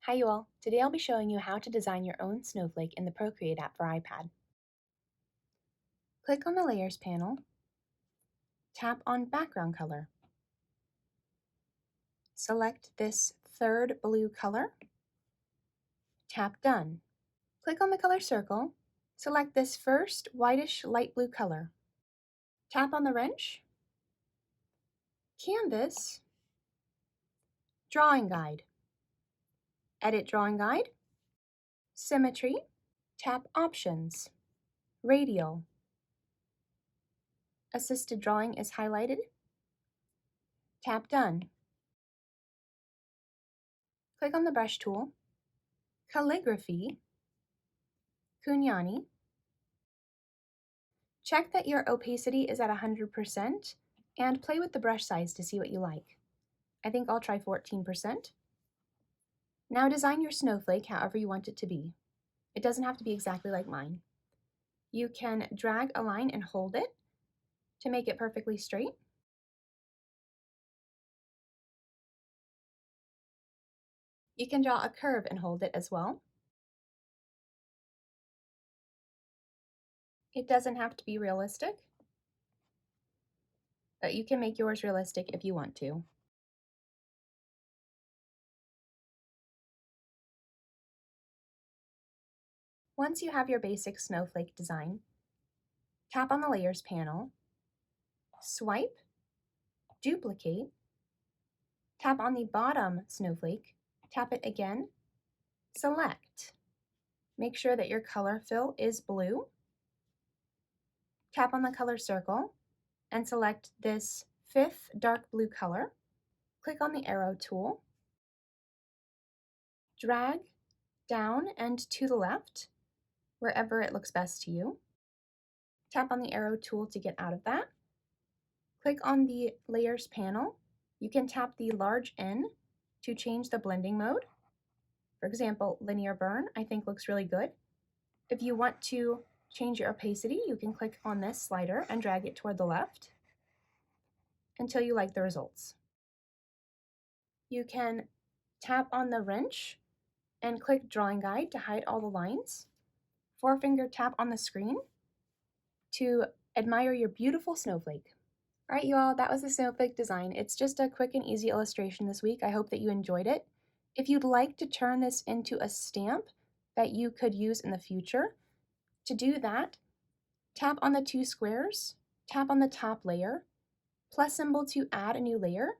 Hi you all, today I'll be showing you how to design your own snowflake in the Procreate app for iPad. Click on the Layers panel, tap on Background Color. Select this third blue color, tap Done. Click on the color circle, select this first whitish light blue color. Tap on the wrench, Canvas, Drawing Guide. Edit Drawing Guide, Symmetry, tap Options, Radial. Assisted Drawing is highlighted. Tap Done. Click on the brush tool, Calligraphy, Kunanyi. Check that your opacity is at 100% and play with the brush size to see what you like. I think I'll try 14%. Now design your snowflake however you want it to be. It doesn't have to be exactly like mine. You can drag a line and hold it to make it perfectly straight. You can draw a curve and hold it as well. It doesn't have to be realistic, but you can make yours realistic if you want to. Once you have your basic snowflake design, tap on the Layers panel, swipe, duplicate, tap on the bottom snowflake, tap it again, select. Make sure that your color fill is blue. Tap on the color circle and select this fifth dark blue color. Click on the arrow tool. Drag down and to the left, wherever it looks best to you. Tap on the arrow tool to get out of that. Click on the Layers panel. You can tap the large N to change the blending mode. For example, linear burn I think looks really good. If you want to change your opacity, you can click on this slider and drag it toward the left until you like the results. You can tap on the wrench and click Drawing Guide to hide all the lines. Four-finger tap on the screen to admire your beautiful snowflake. All right, you all, that was the snowflake design. It's just a quick and easy illustration this week. I hope that you enjoyed it. If you'd like to turn this into a stamp that you could use in the future, to do that, tap on the two squares, tap on the top layer, plus symbol to add a new layer,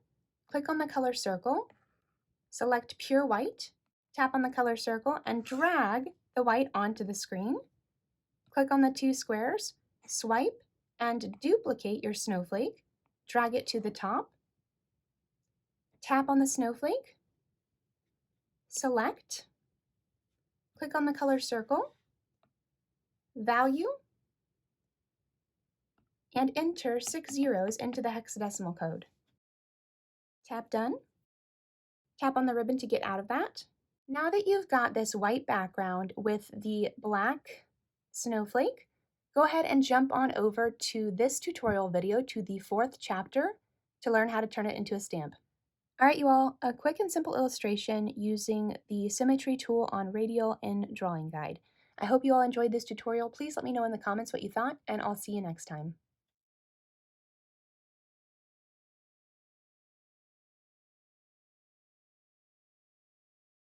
click on the color circle, select pure white, tap on the color circle, and drag the white onto the screen. Click on the two squares, swipe, and duplicate your snowflake, drag it to the top, tap on the snowflake, select, click on the color circle, value, and enter 6 zeros into the hexadecimal code. Tap Done. Tap on the ribbon to get out of that. Now that you've got this white background with the black snowflake, go ahead and jump on over to this tutorial video to the 4th chapter to learn how to turn it into a stamp. All right, you all, a quick and simple illustration using the Symmetry tool on Radial in Drawing Guide. I hope you all enjoyed this tutorial. Please let me know in the comments what you thought, and I'll see you next time.